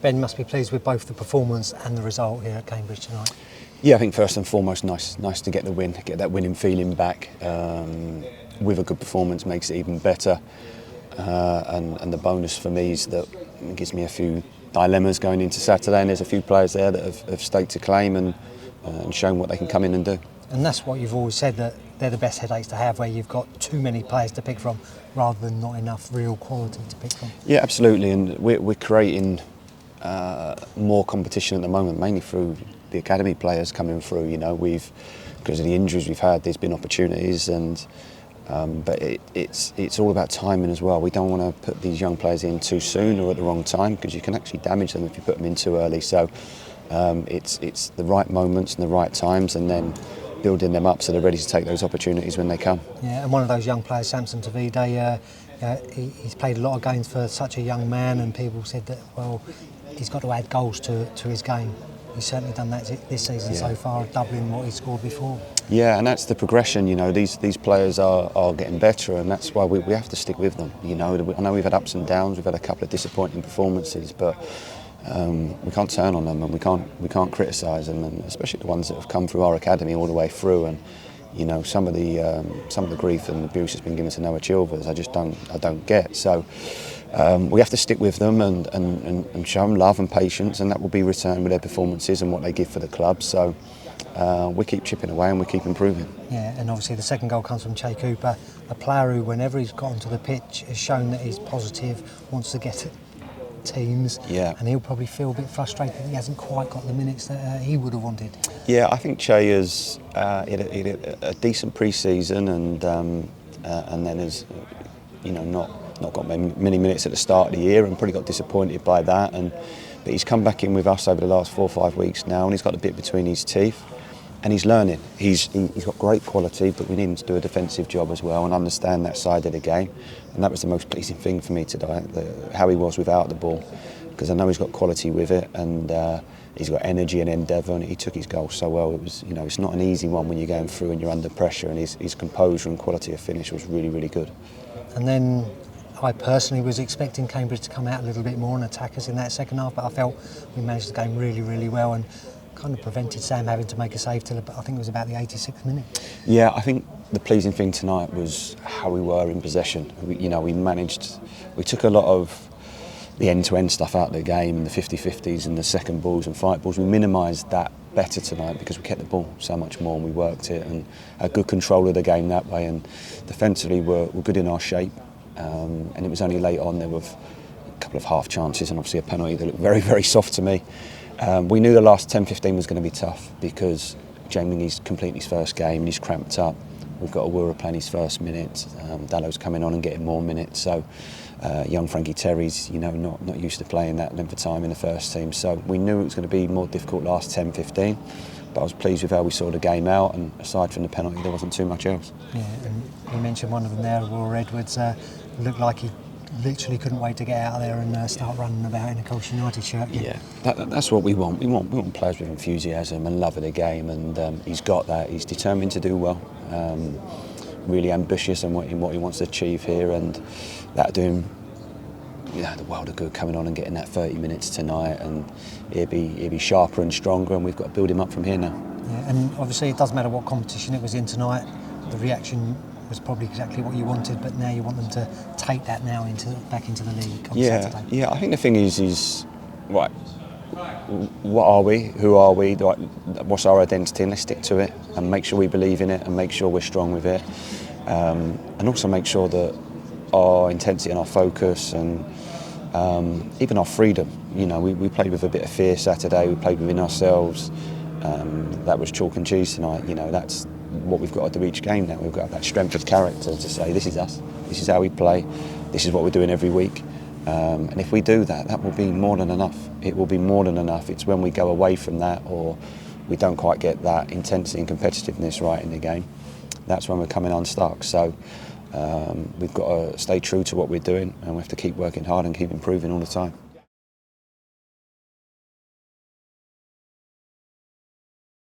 Ben must be pleased with both the performance and the result here at Cambridge tonight. Yeah, I think first and foremost, nice to get the win, get that winning feeling back. With a good performance makes it even better. And the bonus for me is that it gives me a few dilemmas going into Saturday, and there's a few players there that have staked a claim and shown what they can come in and do. And that's what you've always said, that they're the best headaches to have, where you've got too many players to pick from rather than not enough real quality to pick from. Yeah, absolutely, and we're creating more competition at the moment, mainly through the academy players coming through. You know, because of the injuries we've had, there's been opportunities, and but it's all about timing as well. We don't want to put these young players in too soon or at the wrong time, because you can actually damage them if you put them in too early. So it's the right moments and the right times, and then building them up so they're ready to take those opportunities when they come. Yeah, and one of those young players, Samson Tavide, he's played a lot of games for such a young man, and people said that, well, he's got to add goals to his game. He's certainly done that this season so far, doubling what he scored before. Yeah, and that's the progression. You know, these players are getting better, and that's why we have to stick with them. You know, I know we've had ups and downs, we've had a couple of disappointing performances, but we can't turn on them, and we can't criticise them, and especially the ones that have come through our academy all the way through. And you know, some of the grief and abuse has been given to Noah Chilvers. I don't get. So we have to stick with them and show them love and patience, and that will be returned with their performances and what they give for the club. So we keep chipping away and we keep improving. Yeah, and obviously the second goal comes from Che Cooper, a player who, whenever he's got onto the pitch, has shown that he's positive, wants to get at teams, and he'll probably feel a bit frustrated that he hasn't quite got the minutes that he would have wanted. Yeah, I think Che has had a decent pre-season, and then has, you know, not got many minutes at the start of the year, and probably got disappointed by that. But he's come back in with us over the last 4 or 5 weeks now, and he's got a bit between his teeth, and he's learning. He's got great quality, but we need him to do a defensive job as well and understand that side of the game. And that was the most pleasing thing for me today, how he was without the ball, because I know he's got quality with it, and he's got energy and endeavour, and he took his goal so well. It was, you know, it's not an easy one when you're going through and you're under pressure, and his composure and quality of finish was really, really good. And then I personally was expecting Cambridge to come out a little bit more and attack us in that second half, but I felt we managed the game really, really well, and kind of prevented Sam having to make a save till I think it was about the 86th minute. Yeah, I think the pleasing thing tonight was how we were in possession. We took a lot of the end-to-end stuff out of the game, the 50-50s and the second balls and fight balls. We minimised that better tonight because we kept the ball so much more, and we worked it and had good control of the game that way, and defensively we're good in our shape. And it was only late on there were a couple of half chances and obviously a penalty that looked very, very soft to me. We knew the last 10-15 was going to be tough because Jamie's completing his first game and he's cramped up. We've got Awura playing his first minutes. Dallo's coming on and getting more minutes. So young Frankie Terry's, you know, not used to playing that length of time in the first team. So we knew it was going to be more difficult last 10-15. But I was pleased with how we saw the game out, and aside from the penalty, there wasn't too much else. Yeah, and you mentioned one of them there, Awura Edwards. Looked like he literally couldn't wait to get out of there and start running about in a Colchester United shirt. Yeah, that's what we want. We want players with enthusiasm and love of the game, and he's got that. He's determined to do well, really ambitious in what he wants to achieve here, and that'll do him, you know, the world of good coming on and getting that 30 minutes tonight, and he'll be sharper and stronger, and we've got to build him up from here now. Yeah, and obviously it doesn't matter what competition it was in tonight, the reaction was probably exactly what you wanted, but now you want them to take that now back into the league on Saturday. Yeah, I think the thing is right, what are we, who are we, what's our identity, and let's stick to it and make sure we believe in it and make sure we're strong with it, and also make sure that our intensity and our focus and even our freedom, you know, we played with a bit of fear Saturday, we played within ourselves, that was chalk and cheese tonight. You know, that's what we've got to do each game now. We've got that strength of character to say this is us, this is how we play, this is what we're doing every week, and if we do that, that will be more than enough. It will be more than enough. It's when we go away from that, or we don't quite get that intensity and competitiveness right in the game, that's when we're coming unstuck. So we've got to stay true to what we're doing, and we have to keep working hard and keep improving all the time.